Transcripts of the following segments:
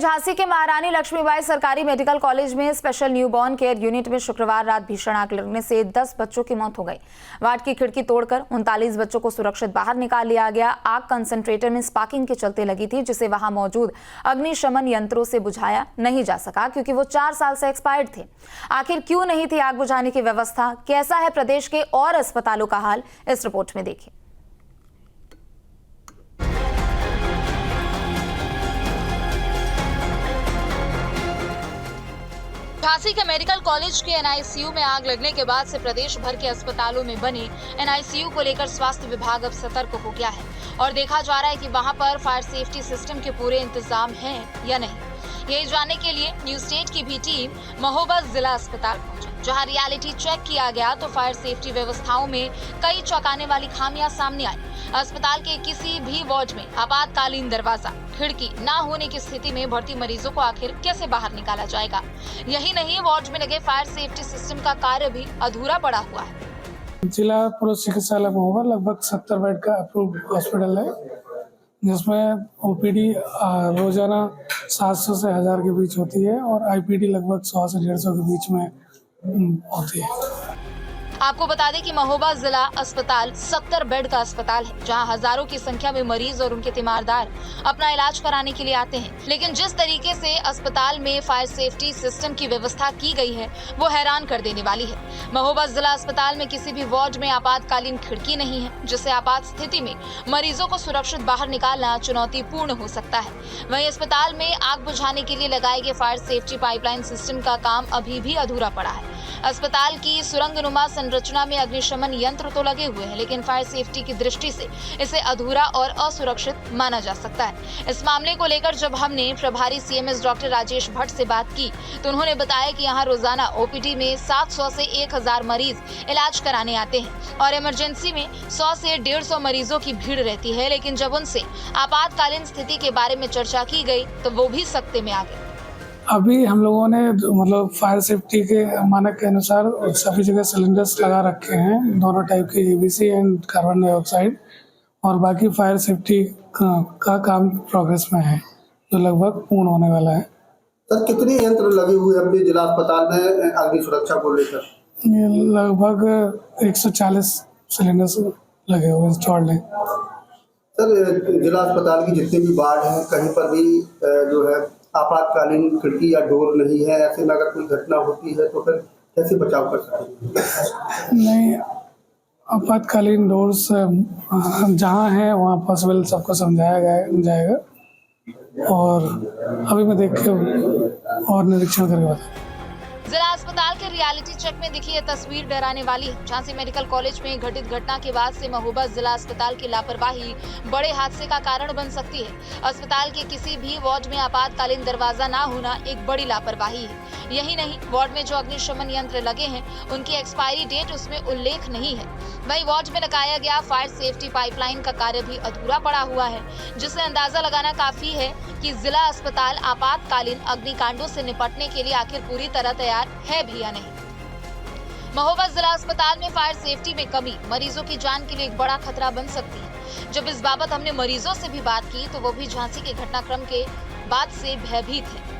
झांसी के महारानी लक्ष्मीबाई सरकारी मेडिकल कॉलेज में स्पेशल न्यूबॉर्न केयर यूनिट में शुक्रवार रात भीषण आग लगने से 10 बच्चों की मौत हो गई। वार्ड की खिड़की तोड़कर 39 बच्चों को सुरक्षित बाहर निकाल लिया गया। आग कंसंट्रेटर में स्पार्किंग के चलते लगी थी, जिसे वहां मौजूद अग्निशमन यंत्रों से बुझाया नहीं जा सका क्योंकि वो 4 साल से एक्सपायर्ड थे। आखिर क्यों नहीं थी आग बुझाने की व्यवस्था? कैसा है प्रदेश के और अस्पतालों का हाल? इस रिपोर्ट में देखिए। झांसी के मेडिकल कॉलेज के एनआईसीयू में आग लगने के बाद से प्रदेश भर के अस्पतालों में बने एनआईसीयू को लेकर स्वास्थ्य विभाग अब सतर्क हो गया है और देखा जा रहा है कि वहां पर फायर सेफ्टी सिस्टम के पूरे इंतजाम हैं या नहीं। यही जानने के लिए न्यूज स्टेट की भी टीम महोबा जिला अस्पताल पहुंची, जहां रियलिटी चेक किया गया तो फायर सेफ्टी व्यवस्थाओं में कई चौंकाने वाली खामियां सामने आई। अस्पताल के किसी भी वार्ड में आपातकालीन दरवाजा, खिड़की ना होने की स्थिति में भर्ती मरीजों को आखिर कैसे बाहर निकाला जाएगा? यही नहीं, वार्ड में लगे फायर सेफ्टी सिस्टम का कार्य भी अधूरा पड़ा हुआ है। जिला पुरुष चिकित्सालय महोबा लगभग 70 बेड का अप्रूव्ड हॉस्पिटल है, जिसमें ओपीडी रोजाना 700 से 1000 के बीच होती है और आईपीडी लगभग 100 से 150 के बीच में होती है। आपको बता दें कि महोबा जिला अस्पताल 70 बेड का अस्पताल है, जहां हजारों की संख्या में मरीज और उनके तीमारदार अपना इलाज कराने के लिए आते हैं। लेकिन जिस तरीके से अस्पताल में फायर सेफ्टी सिस्टम की व्यवस्था की गई है वो हैरान कर देने वाली है। महोबा जिला अस्पताल में किसी भी वार्ड में आपातकालीन खिड़की नहीं है, जिससे आपात स्थिति में मरीजों को सुरक्षित बाहर निकालना चुनौतीपूर्ण हो सकता है। वहीं अस्पताल में आग बुझाने के लिए लगाए गए फायर सेफ्टी पाइपलाइन सिस्टम का काम अभी भी अधूरा पड़ा है। अस्पताल की सुरंगनुमा संरचना में अग्निशमन यंत्र तो लगे हुए हैं, लेकिन फायर सेफ्टी की दृष्टि से इसे अधूरा और असुरक्षित माना जा सकता है। इस मामले को लेकर जब हमने प्रभारी सीएमएस डॉक्टर राजेश भट्ट से बात की तो उन्होंने बताया कि यहां रोजाना ओपीडी में 700 से 1000 मरीज इलाज कराने आते हैं और इमरजेंसी में 100 से 150 मरीजों की भीड़ रहती है। लेकिन जब उनसे आपातकालीन स्थिति के बारे में चर्चा की गई तो वो भी सकते में आ गए। अभी हम लोगों ने मतलब फायर सेफ्टी के मानक के अनुसार सभी जगह सिलेंडर्स लगा रखे हैं, दोनों टाइप के, एबीसी एंड कार्बन डाइऑक्साइड, और बाकी फायर सेफ्टी का काम प्रोग्रेस में है, जो लगभग पूर्ण होने वाला है। सर, कितने यंत्र लगे हुए हैं अपने जिला अस्पताल में अग्नि सुरक्षा को लेकर? ये लगभग 140 सिलेंडर्स लगे हुए इंस्टॉल्ड हैं। सर, जिला अस्पताल की जितने भी वार्ड हैं, कहीं पर भी जो है आपातकालीन खिड़की या डोर नहीं है, ऐसे में अगर कोई घटना होती है तो फिर कैसे बचाव कर सकते? नहीं, आपातकालीन डोर्स जहाँ हैं वहाँ पॉसिबल सबको समझाया जाएगा और अभी मैं देख के और निरीक्षण करके बताऊँ। जिला अस्पताल के रियलिटी चेक में दिखी ये तस्वीर डराने वाली है। झांसी मेडिकल कॉलेज में घटित घटना के बाद से महोबा जिला अस्पताल की लापरवाही बड़े हादसे का कारण बन सकती है। अस्पताल के किसी भी वार्ड में आपातकालीन दरवाजा ना होना एक बड़ी लापरवाही है। यही नहीं, वार्ड में जो अग्निशमन यंत्र लगे हैं उनकी एक्सपायरी डेट उसमें उल्लेख नहीं है। वहीं वार्ड में लगाया गया फायर सेफ्टी पाइपलाइन का कार्य भी अधूरा पड़ा हुआ है, जिससे अंदाजा लगाना काफी है कि जिला अस्पताल आपातकालीन अग्निकांडों से निपटने के लिए आखिर पूरी तरह तैयार है भी या नहीं। महोबा जिला अस्पताल में फायर सेफ्टी में कमी मरीजों की जान के लिए एक बड़ा खतरा बन सकती है। जब इस बाबत हमने मरीजों से भी बात की तो वो भी झांसी के घटनाक्रम के बाद से भयभीत है।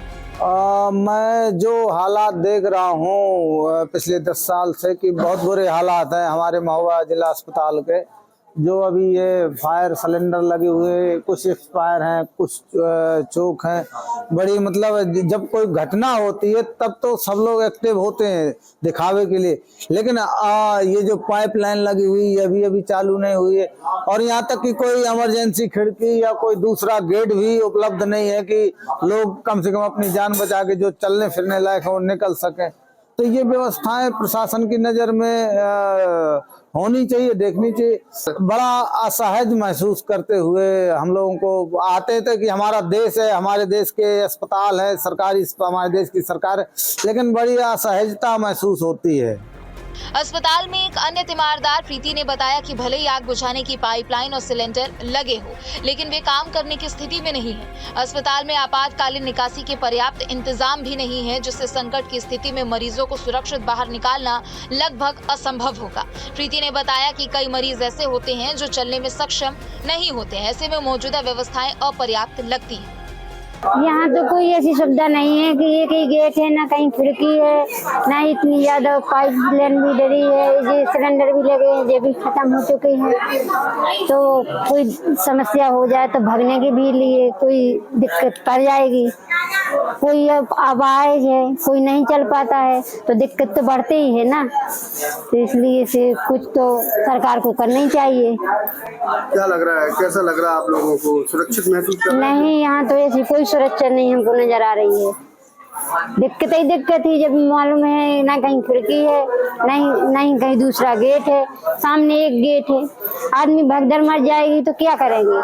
मैं जो हालात देख रहा हूँ पिछले 10 साल से कि बहुत बुरे हालात हैं हमारे महोबा जिला अस्पताल के। जो अभी ये फायर सिलेंडर लगे हुए, कुछ एक्सपायर हैं, कुछ चोक हैं। बड़ी मतलब जब कोई घटना होती है तब तो सब लोग एक्टिव होते हैं दिखावे के लिए, लेकिन ये जो पाइपलाइन लगी हुई अभी अभी चालू नहीं हुई है और यहाँ तक कि कोई इमरजेंसी खिड़की या कोई दूसरा गेट भी उपलब्ध नहीं है कि लोग कम से कम अपनी जान बचा के जो चलने फिरने लायक हो निकल सकें। तो ये व्यवस्थाएं प्रशासन की नज़र में होनी चाहिए, देखनी चाहिए। बड़ा असहज महसूस करते हुए हम लोगों को आते थे कि हमारा देश है, हमारे देश के अस्पताल है, सरकारी हमारे देश की सरकार है, लेकिन बड़ी असहजता महसूस होती है। अस्पताल में एक अन्य तीमारदार प्रीति ने बताया कि भले ही आग बुझाने की पाइपलाइन और सिलेंडर लगे हो, लेकिन वे काम करने की स्थिति में नहीं है। अस्पताल में आपातकालीन निकासी के पर्याप्त इंतजाम भी नहीं है, जिससे संकट की स्थिति में मरीजों को सुरक्षित बाहर निकालना लगभग असंभव होगा। प्रीति ने बताया कि कई मरीज ऐसे होते हैं जो चलने में सक्षम नहीं होते हैं, ऐसे में मौजूदा व्यवस्थाएं अपर्याप्त लगती हैं। यहाँ तो कोई ऐसी सुविधा नहीं है कि एक ही गेट है, ना कहीं खिड़की है, ना इतनी ज्यादा पाइप लाइन भी डरी है, ये सिलेंडर भी लगे हैं, ये भी खत्म हो चुके हैं। तो कोई समस्या हो जाए तो भगने के भी लिए कोई दिक्कत पड़ जाएगी। कोई अब आवाज है, कोई नहीं चल पाता है तो दिक्कत तो बढ़ते ही है ना। तो इसलिए से कुछ तो सरकार को करना ही चाहिए। क्या लग रहा है, कैसा लग रहा है आप लोगों को, सुरक्षित महसूस कर रहे हैं? नहीं, यहाँ तो ऐसी कोई सुरक्षा नहीं हमको नजर आ रही है। दिक्कत ही दिक्कत ही, जब मालूम है ना कहीं खिड़की है, नहीं कहीं दूसरा गेट है, सामने एक गेट है, आदमी भगदड़ मर जाएगी तो क्या करेंगे।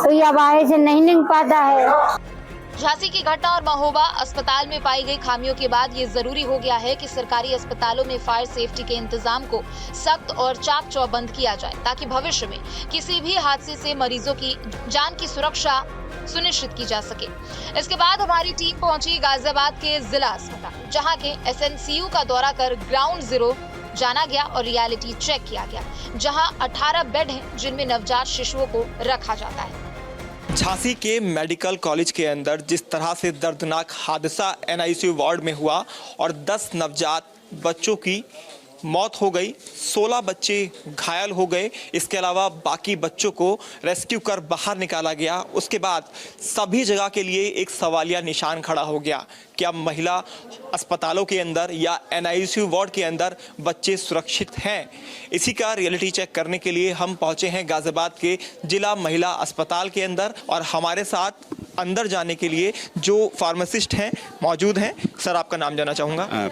तो ये आवाज से नहीं निकल पाता है। झांसी की घटना और महोबा अस्पताल में पाई गई खामियों के बाद ये जरूरी हो गया है कि सरकारी अस्पतालों में फायर सेफ्टी के इंतजाम को सख्त और चाक चौबंद किया जाए, ताकि भविष्य में किसी भी हादसे से मरीजों की जान की सुरक्षा सुनिश्चित की जा सके। इसके बाद हमारी टीम पहुंची गाजियाबाद के जिला अस्पताल, जहां के एसएनसीयू का दौरा कर ग्राउंड जीरो जाना गया और रियलिटी चेक किया गया, जहां 18 बेड हैं जिनमें नवजात शिशुओं को रखा जाता है। झांसी के मेडिकल कॉलेज के अंदर जिस तरह से दर्दनाक हादसा एनआईसीयू वार्ड में हुआ और 10 नवजात बच्चों की मौत हो गई, 16 बच्चे घायल हो गए, इसके अलावा बाकी बच्चों को रेस्क्यू कर बाहर निकाला गया। उसके बाद सभी जगह के लिए एक सवालिया निशान खड़ा हो गया, क्या महिला अस्पतालों के अंदर या एनआईसीयू वार्ड के अंदर बच्चे सुरक्षित हैं? इसी का रियलिटी चेक करने के लिए हम पहुंचे हैं गाजियाबाद के जिला महिला अस्पताल के अंदर और हमारे साथ अंदर जाने के लिए जो फार्मासिस्ट हैं मौजूद हैं। सर, आपका नाम जानना चाहूँगा।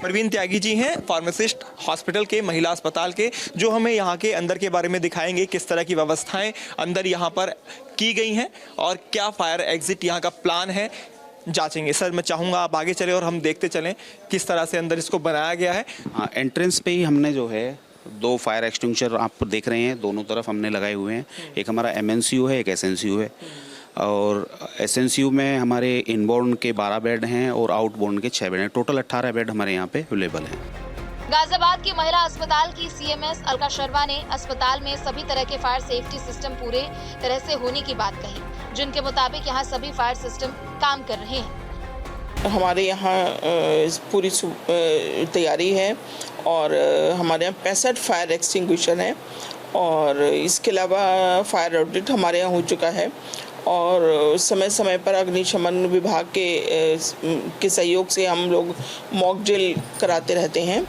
प्रवीण त्यागी जी हैं, फार्मासिस्ट हॉस्पिटल के महिला अस्पताल के, जो हमें यहाँ के अंदर के बारे में दिखाएंगे, किस तरह की व्यवस्थाएं अंदर यहाँ पर की गई हैं और क्या फायर एग्जिट यहाँ का प्लान है, जांचेंगे। सर, मैं चाहूँगा आप आगे चले और हम देखते चलें किस तरह से अंदर इसको बनाया गया है। एंट्रेंस पे ही हमने जो है 2 फायर एक्सटिंग्विशर आप देख रहे हैं, दोनों तरफ हमने लगाए हुए हैं। एक हमारा एमएनसीयू है, एक एसएनसीयू है। और एसएनसीयू में हमारे इनबोर्न के 12 बेड हैं और आउटबोर्न के 6 बेड हैं। टोटल 18 बेड हमारे यहाँ पे अवेलेबल हैं। गाजियाबाद की महिला अस्पताल की सीएमएस अलका शर्मा ने अस्पताल में सभी तरह के फायर सेफ्टी सिस्टम पूरे तरह से होने की बात कही, जिनके मुताबिक यहाँ सभी फायर सिस्टम काम कर रहे हैं। हमारे यहाँ पूरी तैयारी है और हमारे यहाँ 65 फायर एक्सटिंग्विशर हैं और इसके अलावा फायर ऑडिट हमारे यहाँ हो चुका है और समय समय पर अग्निशमन विभाग के सहयोग से हम लोग मॉक ड्रिल कराते रहते हैं।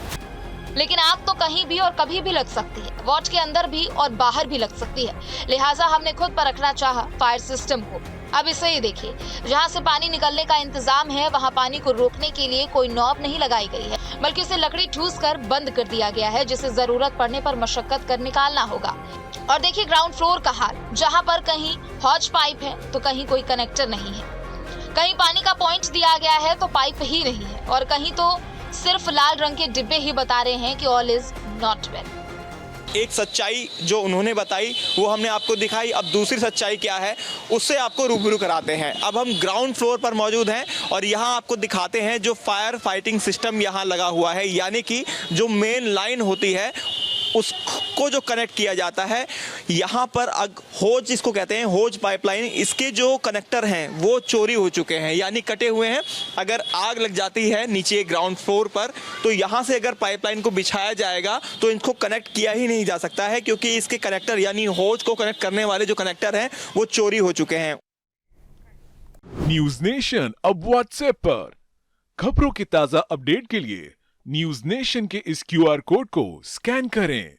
लेकिन आग तो कहीं भी और कभी भी लग सकती है, वार्ड के अंदर भी और बाहर भी लग सकती है, लिहाजा हमने खुद परखना चाहा फायर सिस्टम को। अब इसे ही देखिए, जहां से पानी निकलने का इंतजाम है वहां पानी को रोकने के लिए कोई नॉब नहीं लगाई गई है, बल्कि उसे लकड़ी ठूस कर बंद कर दिया गया है, जिसे जरूरत पड़ने पर मशक्कत कर निकालना होगा। और देखिए ग्राउंड फ्लोर का हाल, जहां पर कहीं हॉज पाइप है तो कहीं कोई कनेक्टर नहीं है, कहीं पानी का पॉइंट दिया गया है तो पाइप ही नहीं है, और कहीं तो सिर्फ लाल रंग के डिब्बे ही बता रहे हैं कि ऑल इज नॉट वेल। एक सच्चाई जो उन्होंने बताई वो हमने आपको दिखाई। अब दूसरी सच्चाई क्या है उससे आपको रूबरू कराते हैं। अब हम ग्राउंड फ्लोर पर मौजूद हैं और यहाँ आपको दिखाते हैं जो फायर फाइटिंग सिस्टम यहाँ लगा हुआ है, यानी कि जो मेन लाइन होती है उसको जो कनेक्ट किया जाता है। यहाँ पर होज इसको कहते हैं, होज पाइपलाइन, इसके जो कनेक्टर हैं वो चोरी हो चुके हैं, यानी कटे हुए हैं। अगर आग लग जाती है नीचे ग्राउंड फ्लोर पर तो यहाँ से अगर पाइपलाइन को बिछाया जाएगा तो इनको कनेक्ट किया ही नहीं जा सकता है, क्योंकि इसके कनेक्टर यानी होज को कनेक्ट करने वाले जो कनेक्टर हैं वो चोरी हो चुके हैं। न्यूज नेशन अब व्हाट्सएप पर खबरों की ताजा अपडेट के लिए न्यूज नेशन के इस QR कोड को स्कैन करें।